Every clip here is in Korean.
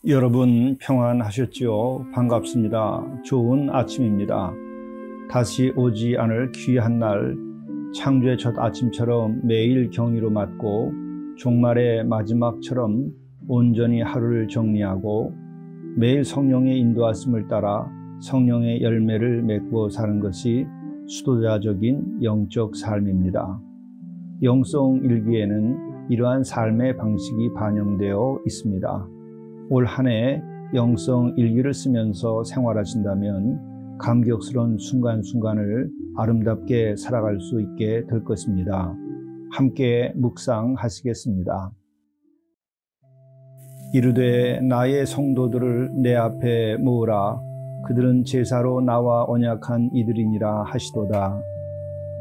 여러분 평안하셨지요? 반갑습니다. 좋은 아침입니다. 다시 오지 않을 귀한 날, 창조의 첫 아침처럼 매일 경의로 맞고 종말의 마지막처럼 온전히 하루를 정리하고 매일 성령의 인도하심을 따라 성령의 열매를 맺고 사는 것이 수도자적인 영적 삶입니다. 영성 일기에는 이러한 삶의 방식이 반영되어 있습니다. 올 한 해 영성 일기를 쓰면서 생활하신다면 감격스러운 순간순간을 아름답게 살아갈 수 있게 될 것입니다. 함께 묵상하시겠습니다. 이르되 나의 성도들을 내 앞에 모으라. 그들은 제사로 나와 언약한 이들이니라 하시도다.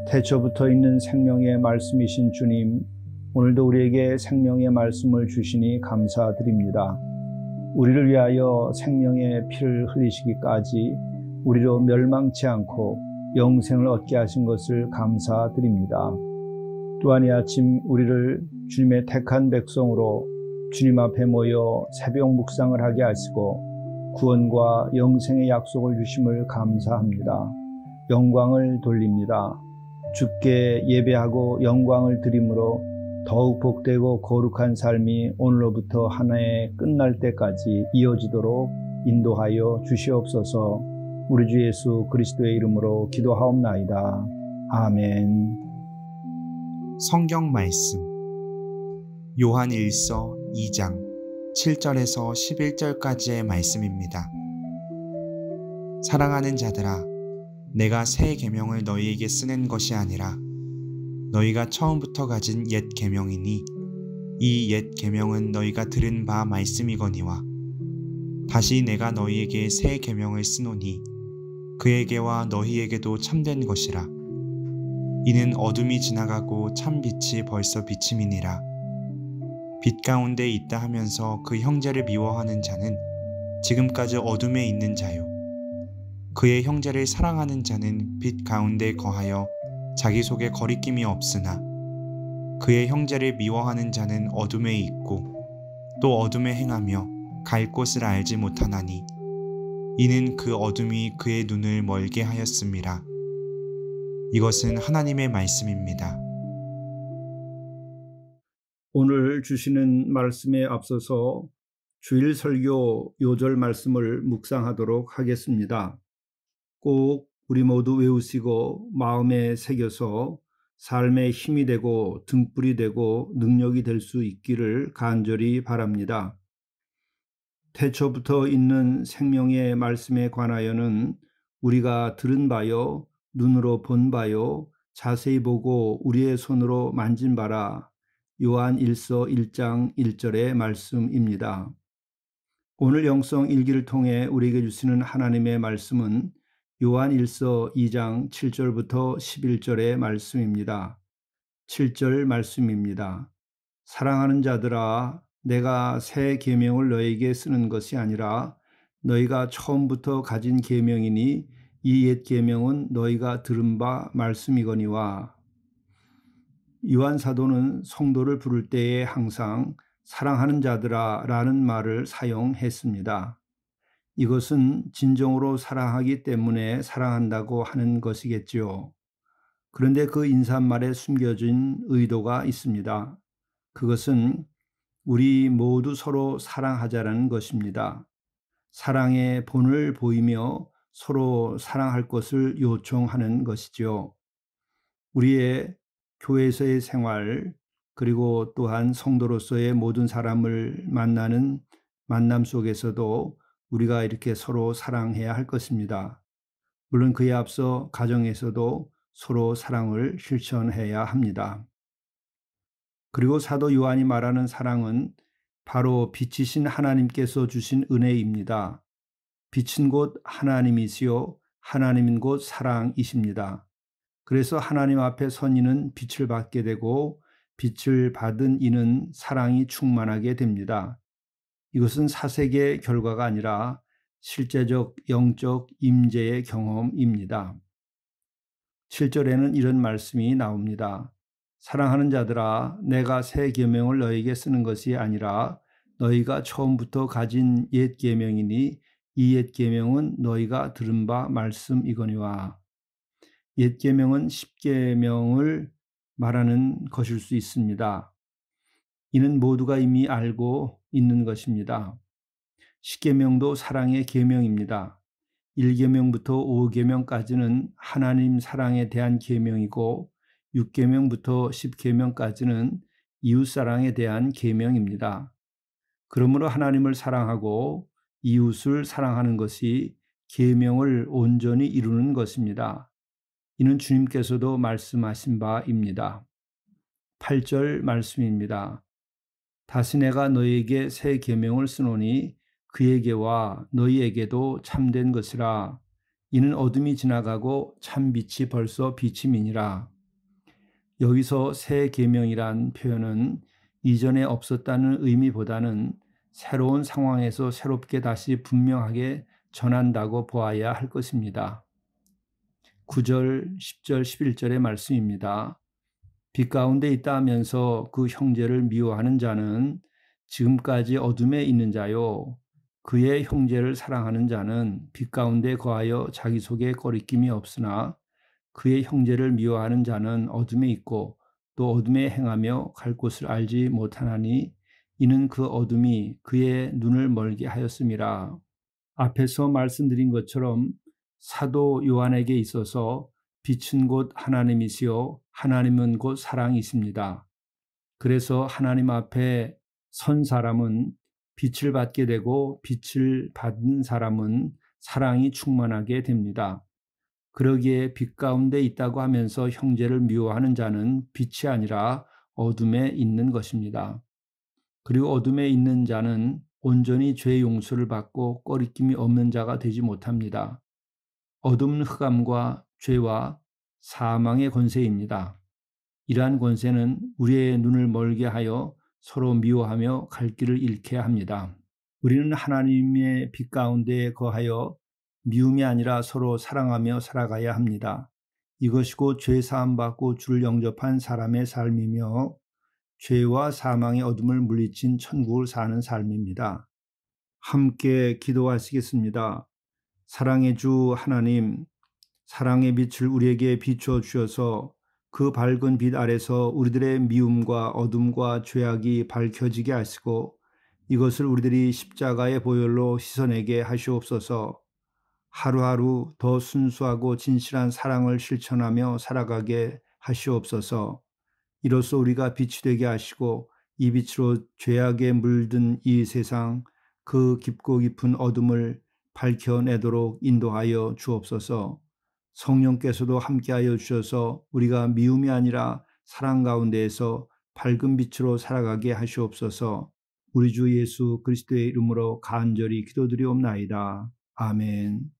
태초부터 있는 생명의 말씀이신 주님, 오늘도 우리에게 생명의 말씀을 주시니 감사드립니다. 우리를 위하여 생명의 피를 흘리시기까지 우리로 멸망치 않고 영생을 얻게 하신 것을 감사드립니다. 또한 이 아침 우리를 주님의 택한 백성으로 주님 앞에 모여 새벽 묵상을 하게 하시고 구원과 영생의 약속을 주심을 감사합니다. 영광을 돌립니다. 주께 예배하고 영광을 드림으로 더욱 복되고 거룩한 삶이 오늘로부터 한 해 끝날 때까지 이어지도록 인도하여 주시옵소서. 우리 주 예수 그리스도의 이름으로 기도하옵나이다. 아멘. 성경 말씀 요한 1서 2장 7절에서 11절까지의 말씀입니다. 사랑하는 자들아, 내가 새 계명을 너희에게 쓰는 것이 아니라 너희가 처음부터 가진 옛 계명이니 이 옛 계명은 너희가 들은 바 말씀이거니와 다시 내가 너희에게 새 계명을 쓰노니 그에게와 너희에게도 참된 것이라. 이는 어둠이 지나가고 참 빛이 벌써 비침이니라. 빛 가운데 있다 하면서 그 형제를 미워하는 자는 지금까지 어둠에 있는 자요, 그의 형제를 사랑하는 자는 빛 가운데 거하여 자기 속에 거리낌이 없으나 그의 형제를 미워하는 자는 어둠에 있고 또 어둠에 행하며 갈 곳을 알지 못하나니 이는 그 어둠이 그의 눈을 멀게 하였음이라. 이것은 하나님의 말씀입니다. 오늘 주시는 말씀에 앞서서 주일 설교 요절 말씀을 묵상하도록 하겠습니다. 꼭 우리 모두 외우시고 마음에 새겨서 삶의 힘이 되고 등불이 되고 능력이 될 수 있기를 간절히 바랍니다. 태초부터 있는 생명의 말씀에 관하여는 우리가 들은 바요, 눈으로 본 바요, 자세히 보고 우리의 손으로 만진 바라. 요한 1서 1장 1절의 말씀입니다. 오늘 영성 일기를 통해 우리에게 주시는 하나님의 말씀은 요한 1서 2장 7절부터 11절의 말씀입니다. 7절 말씀입니다. 사랑하는 자들아, 내가 새 계명을 너에게 쓰는 것이 아니라 너희가 처음부터 가진 계명이니 이 옛 계명은 너희가 들은 바 말씀이거니와. 요한 사도는 성도를 부를 때에 항상 사랑하는 자들아 라는 말을 사용했습니다. 이것은 진정으로 사랑하기 때문에 사랑한다고 하는 것이겠지요. 그런데 그 인사말에 숨겨진 의도가 있습니다. 그것은 우리 모두 서로 사랑하자라는 것입니다. 사랑의 본을 보이며 서로 사랑할 것을 요청하는 것이죠. 우리의 교회에서의 생활, 그리고 또한 성도로서의 모든 사람을 만나는 만남 속에서도 우리가 이렇게 서로 사랑해야 할 것입니다. 물론 그에 앞서 가정에서도 서로 사랑을 실천해야 합니다. 그리고 사도 요한이 말하는 사랑은 바로 빛이신 하나님께서 주신 은혜입니다. 빛은 곧 하나님이시요 하나님은 곧 사랑이십니다. 그래서 하나님 앞에 선 이는 빛을 받게 되고 빛을 받은 이는 사랑이 충만하게 됩니다. 이것은 사색의 결과가 아니라 실제적 영적 임재의 경험입니다. 7절에는 이런 말씀이 나옵니다. 사랑하는 자들아, 내가 새 계명을 너에게 쓰는 것이 아니라 너희가 처음부터 가진 옛 계명이니 이 옛 계명은 너희가 들은 바 말씀이거니와. 옛 계명은 십계명을 말하는 것일 수 있습니다. 이는 모두가 이미 알고 있는 것입니다. 십계명도 사랑의 계명입니다. 1계명부터 5계명까지는 하나님 사랑에 대한 계명이고 6계명부터 10계명까지는 이웃사랑에 대한 계명입니다. 그러므로 하나님을 사랑하고 이웃을 사랑하는 것이 계명을 온전히 이루는 것입니다. 이는 주님께서도 말씀하신 바입니다. 8절 말씀입니다. 다시 내가 너희에게 새 계명을 쓰노니 그에게와 너희에게도 참된 것이라. 이는 어둠이 지나가고 참 빛이 벌써 비침이니라. 여기서 새 계명이란 표현은 이전에 없었다는 의미보다는 새로운 상황에서 새롭게 다시 분명하게 전한다고 보아야 할 것입니다. 9절, 10절, 11절의 말씀입니다. 빛 가운데 있다 하면서 그 형제를 미워하는 자는 지금까지 어둠에 있는 자요. 그의 형제를 사랑하는 자는 빛 가운데 거하여 자기 속에 거리낌이 없으나 그의 형제를 미워하는 자는 어둠에 있고 또 어둠에 행하며 갈 곳을 알지 못하나니 이는 그 어둠이 그의 눈을 멀게 하였음이라. 앞에서 말씀드린 것처럼 사도 요한에게 있어서 빛은 곧 하나님이시요 하나님은 곧 사랑이십니다. 그래서 하나님 앞에 선 사람은 빛을 받게 되고 빛을 받는 사람은 사랑이 충만하게 됩니다. 그러기에 빛 가운데 있다고 하면서 형제를 미워하는 자는 빛이 아니라 어둠에 있는 것입니다. 그리고 어둠에 있는 자는 온전히 죄의 용서를 받고 꺼리낌이 없는 자가 되지 못합니다. 어둠은 흑암과 죄와 사망의 권세입니다. 이러한 권세는 우리의 눈을 멀게 하여 서로 미워하며 갈 길을 잃게 합니다. 우리는 하나님의 빛 가운데 거하여 미움이 아니라 서로 사랑하며 살아가야 합니다. 이것이 곧 죄 사함 받고 주를 영접한 사람의 삶이며 죄와 사망의 어둠을 물리친 천국을 사는 삶입니다. 함께 기도하시겠습니다. 사랑의 주 하나님, 사랑의 빛을 우리에게 비추어 주셔서 그 밝은 빛 아래서 우리들의 미움과 어둠과 죄악이 밝혀지게 하시고 이것을 우리들이 십자가의 보혈로 씻어내게 하시옵소서. 하루하루 더 순수하고 진실한 사랑을 실천하며 살아가게 하시옵소서. 이로써 우리가 빛이 되게 하시고 이 빛으로 죄악에 물든 이 세상 그 깊고 깊은 어둠을 밝혀내도록 인도하여 주옵소서. 성령께서도 함께하여 주셔서 우리가 미움이 아니라 사랑 가운데에서 밝은 빛으로 살아가게 하시옵소서. 우리 주 예수 그리스도의 이름으로 간절히 기도드리옵나이다. 아멘.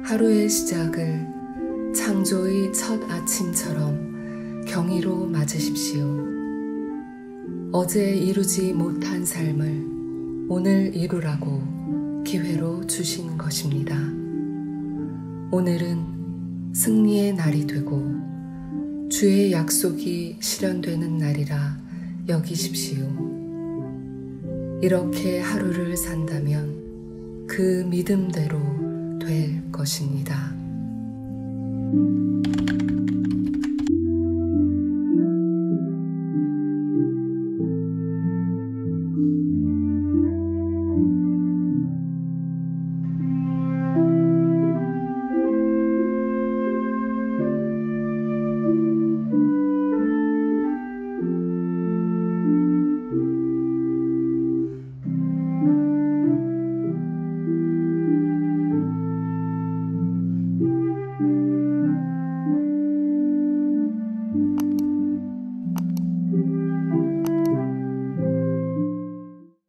하루의 시작을 창조의 첫 아침처럼 경의로 맞으십시오. 어제 이루지 못한 삶을 오늘 이루라고 기회로 주신 것입니다. 오늘은 승리의 날이 되고 주의 약속이 실현되는 날이라 여기십시오. 이렇게 하루를 산다면 그 믿음대로 될 것입니다.